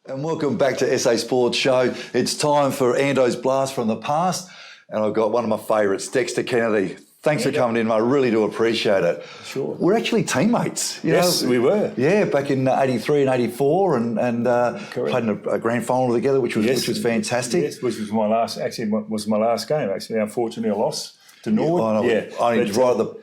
And welcome back to SA Sports Show. It's time for Ando's Blast from the Past. And I've got one of my favourites, Dexter Kennedy. Thanks for coming in, I really do appreciate it. Sure. We're actually teammates. Yes, we were. Yeah, back in 83 and 84 and played in a grand final together, which was fantastic. Yes, which was my last game, actually. Unfortunately, I lost to Norwood.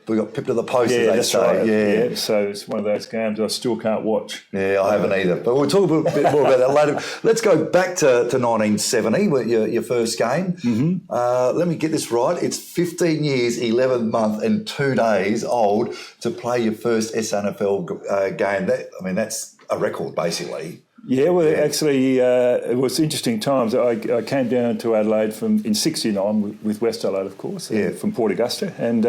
We got pipped to the post, as they say. Right. Yeah, so it's one of those games I still can't watch. Yeah, I haven't either. But we'll talk a bit more about that later. Let's go back to 1970, your first game. Mm-hmm. Let me get this right. It's 15 years, 11 months and 2 days old to play your first SNFL game. That's a record, basically. Yeah, well, actually, it was interesting times. I came down to Adelaide in '69 with West Adelaide, of course, from Port Augusta, and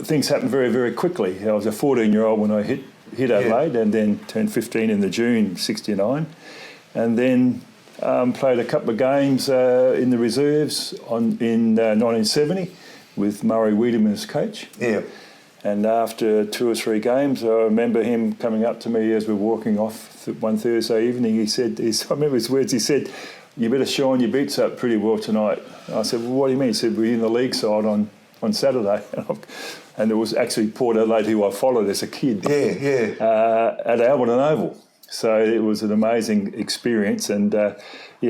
things happened very, very quickly. I was a 14-year-old when I hit Adelaide, and then turned 15 in the June '69, and then played a couple of games in the reserves in 1970 with Murray Wiedemann as coach. Yeah. And after 2 or 3 games, I remember him coming up to me as we were walking off one Thursday evening. I remember his words, he said, "You better shine your boots up pretty well tonight." I said, "Well, what do you mean?" He said, "We're in the league side on Saturday." And it was actually Port Adelaide who I followed as a kid. At Alberton Oval. So it was an amazing experience and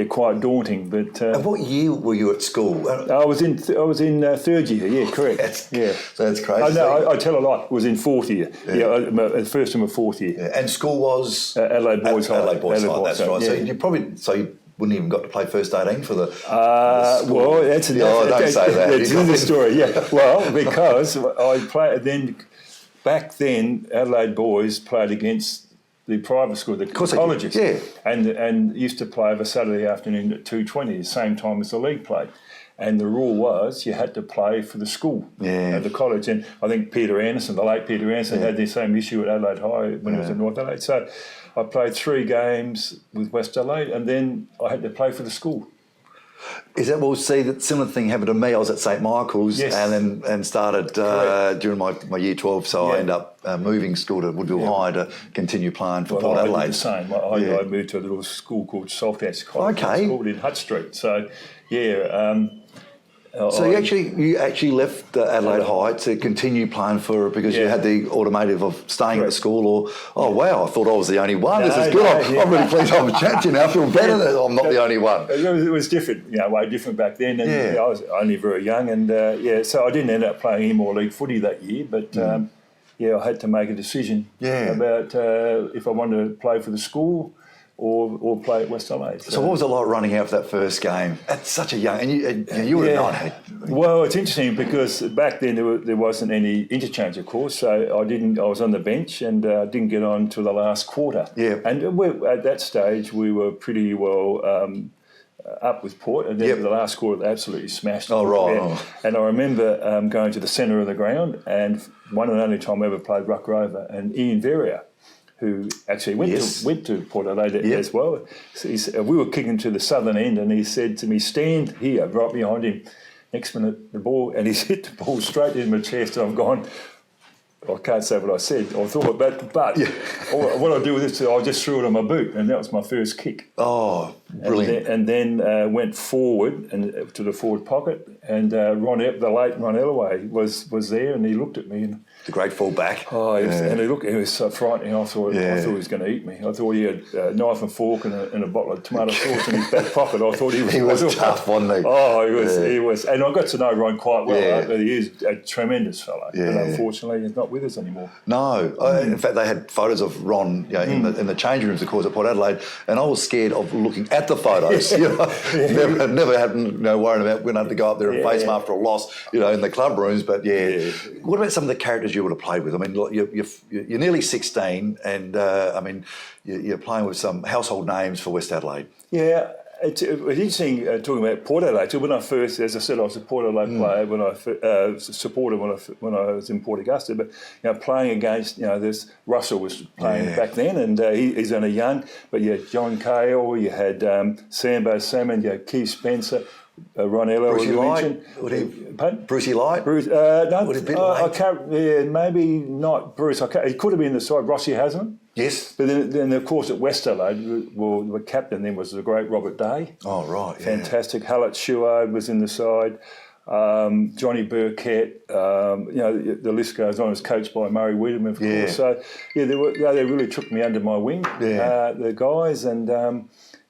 quite daunting. But and what year were you at school? I was in third year. Yeah, correct. That's crazy. Oh, no, I tell a lie. It was in fourth year. Yeah, first time of fourth year. Yeah. And school was Adelaide Boys High. Adelaide Boys High. That's right. Yeah. So you wouldn't even got to play first 18 for the school. Well, that's don't say that. It's in the story. Yeah. Well, because I played back then Adelaide Boys played against the private school, the colleges, and used to play over Saturday afternoon at 2:20, the same time as the league played. And the rule was you had to play for the school at the college. And I think Peter Anderson, the late Peter Anderson, had the same issue at Adelaide High when he was at North Adelaide. So I played 3 games with West Adelaide, and then I had to play for the school. Is that, well, see, that similar thing happened to me. I was at St Michael's and started during my year 12, so I ended up moving school to Woodville High to continue playing for Port Adelaide. I did the same. I moved to a little school called Salthouse College. Okay. School in Hutt Street. So, so you actually left Adelaide High to continue playing because you had the automotive of staying at the school, or wow, I thought I was the only one. This is good. I'm really pleased I'm chatting to you now. I feel better that I'm not the only one. It was different, way different back then. And I was only very young, and so I didn't end up playing any more league footy that year, but I had to make a decision about if I wanted to play for the school or play at West Adelaide. So what was it like running out for that first game at such a young... And you were at 9. Well, it's interesting because back then there wasn't any interchange, of course, so I was on the bench and didn't get on to the last quarter. Yeah. And at that stage, we were pretty well up with Port, and then the last quarter they absolutely smashed it. Oh, right. And I remember going to the centre of the ground, and one and only time I ever played ruck rover, and Ian Verrier, who actually went to Port Adelaide as well. So we were kicking to the southern end, and he said to me, "Stand here," right behind him. Next minute, the ball, and he's hit the ball straight in my chest, and I've gone, I can't say what I said. I thought, but what I do with this, I just threw it on my boot, and that was my first kick. Oh, brilliant. And then went forward and to the forward pocket, and the late Ron Ellaway was there, and he looked at me, and the great fullback. Oh, and he was so frightening. I thought he was going to eat me. I thought he had a knife and fork and a bottle of tomato sauce in his back pocket. I thought he was tough, wasn't he? Oh, he was. And I got to know Ron quite well. He is a tremendous fellow. Yeah. But unfortunately, he's not with us anymore. No. In fact, they had photos of Ron in the changing rooms, of course, at Port Adelaide, and I was scared of looking at the photos. Never had worrying about when I had to go up there and face him after a loss, in the club rooms. But what about some of the characters you would have played with? I mean, you're nearly 16, and you're playing with some household names for West Adelaide. Yeah, it's interesting talking about Port Adelaide. So when I first, as I said, I was a Port Adelaide player when I supported when I was in Port Augusta. But playing against this Russell was playing back then, and he's only young. But you had John Cale, you had Sambo Salmon, you had Keith Spencer. Ron Ello, Brucey you Light? mentioned. Pardon? Brucey Light? Bruce, no, Would it be I late? can't. Yeah, maybe not Bruce. He could have been the side. Rossi Hasman. Yes. But then of course at West Adelaide, the captain then was the great Robert Day. Oh right, yeah. Fantastic. Hallett Shuard was in the side. Johnny Burkett. The list goes on. It was coached by Murray Wiedemann, of course. So yeah, they really took me under my wing. Yeah. The guys and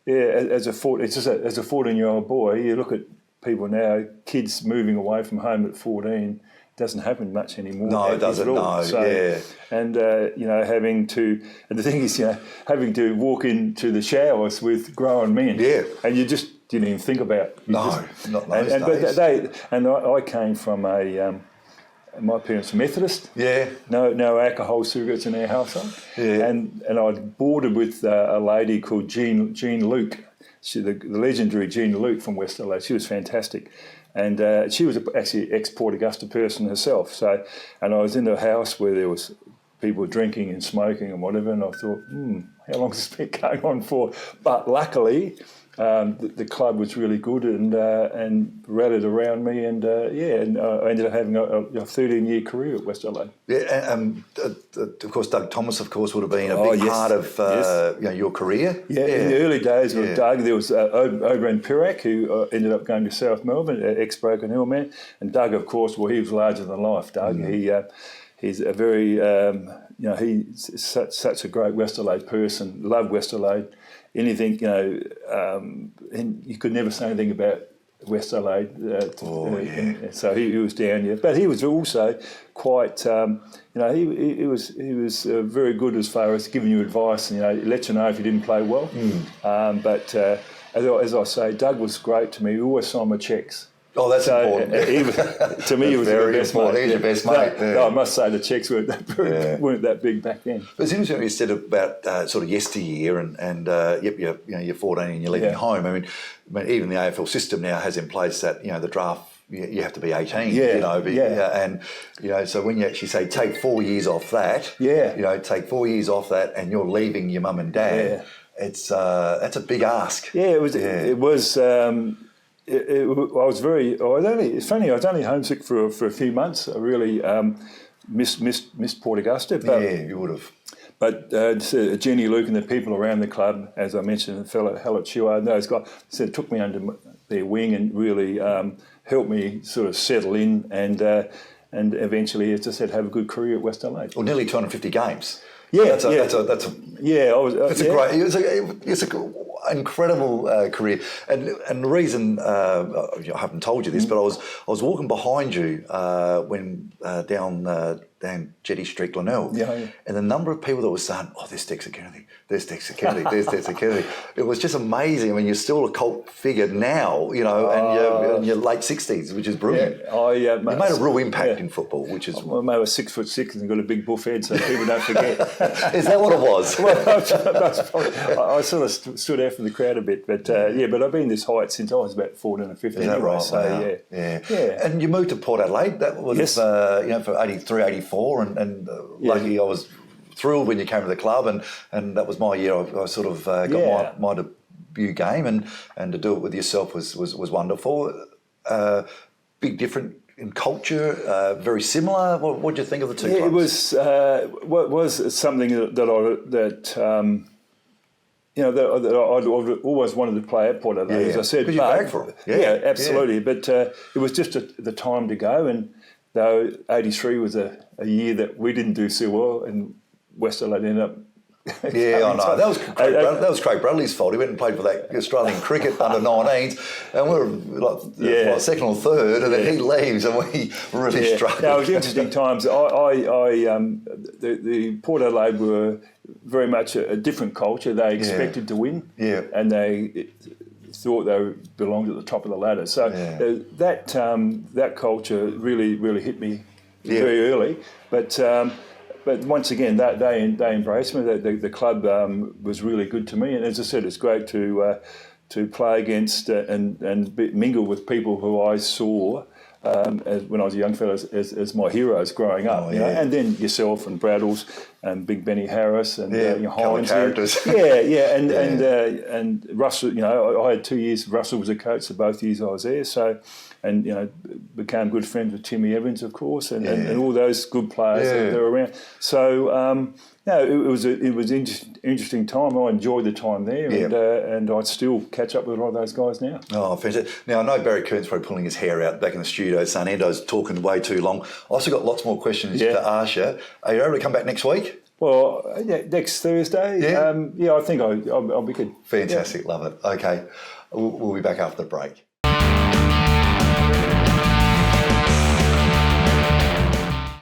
as a 14-year-old boy, you look at people now, kids moving away from home at 14. Doesn't happen much anymore. No, it doesn't. No, yeah. And having to, and the thing is, having to walk into the showers with grown men. Yeah. And you just didn't even think about. Not those days. But I came from my parents were Methodist. Yeah. No alcohol, cigarettes in our household. Yeah. And I boarded with a lady called Jean Luke. The legendary Jean Luke from West Adelaide. She was fantastic. And she was actually an ex-Port Augusta person herself. So, and I was in a house where there was people drinking and smoking and whatever, and I thought, how long has this been going on for? But luckily, the club was really good and rallied around me, and I ended up having a 13-year career at West Adelaide. Yeah, and of course, Doug Thomas, of course, would have been a big part of your career. Yeah, in the early days with Doug, there was Oberon Pirak, who ended up going to South Melbourne, ex-Broken Hill man, and Doug, of course, he was larger than life. Doug, he's a very, he's such a great West Adelaide person. Loved West Adelaide. Anything, and you could never say anything about West Adelaide. So he was down here, but he was also quite. He was very good as far as giving you advice and let you know if you didn't play well. But as I say, Doug was great to me. He always signed my cheques. Oh, that's important. To me, he was very the best important. mate. He's your best mate. No, I must say the cheques weren't that big back then. But it's interesting what you said about sort of yesteryear and you're 14 and you're leaving home. I mean, even the AFL system now has in place that the draft you have to be 18. So when you actually say take 4 years off that, take 4 years off that, and you're leaving your mum and dad, that's a big ask. Yeah, it was. It was. It's funny. I was only homesick for a few months. I really missed Port Augusta. But, you would have. But Jenny Luke and the people around the club, as I mentioned, the fellow Hallett Shuard, those guys took me under their wing and really helped me sort of settle in and eventually, as I said, have a good career at West Adelaide. Well, nearly 250 games. It's an incredible career, and the reason I haven't told you this, but I was walking behind you when down Jetty Street, Glenelg, and the number of people that were saying, "Oh, there's Dexter Kennedy, there's Dexter Kennedy, there's Dexter Kennedy." It was just amazing. I mean, you're still a cult figure now, and you're in your late 60s, which is brilliant. You made a real impact in football, which is. Well, I was 6'6" and got a big buff head, so people don't forget. Is that what it was? I sort of stood out from the crowd a bit, but I've been this height since I was about 14 or 15. Is that right? So, wow. Yeah. And you moved to Port Adelaide. That was for 83, 84, and lucky I was thrilled when you came to the club, and that was my year. I sort of got my debut game, and to do it with yourself was wonderful. Big different in culture, very similar. What did you think of the two clubs? It was something that I'd always wanted to play at Port Adelaide, as I said. Because you bagged for it. Yeah, absolutely. Yeah. But it was just the time to go, and though 83 was a year that we didn't do so well, and West Adelaide ended up. Yeah, I know. That was Craig Bradley's fault. He went and played for that Australian cricket under 19s, and we were like second or third, and then he leaves, and we really struggled. No, it was interesting times. The Port Adelaide were very much a different culture. They expected to win, and they thought they belonged at the top of the ladder. So that culture really hit me very early, But once again, they embraced me. The club was really good to me, and as I said, it's great to play against and mingle with people who I saw when I was a young fellow as my heroes growing up. And then yourself and Braddles, Big Benny Harris and Hines. Characters. And Russell. I had 2 years. Russell was a coach, so both years I was there. So, and became good friends with Timmy Evans, of course, and all those good players that were around. So. It was an interesting time. I enjoyed the time there, and I'd still catch up with a lot of those guys now. Oh, fantastic. Now, I know Barry Kearns probably pulling his hair out back in the studio saying Ando's talking way too long. I've also got lots more questions to ask you. Are you able to come back next week? Well, next Thursday. I think I'll be good. Fantastic, love it. Okay, we'll be back after the break.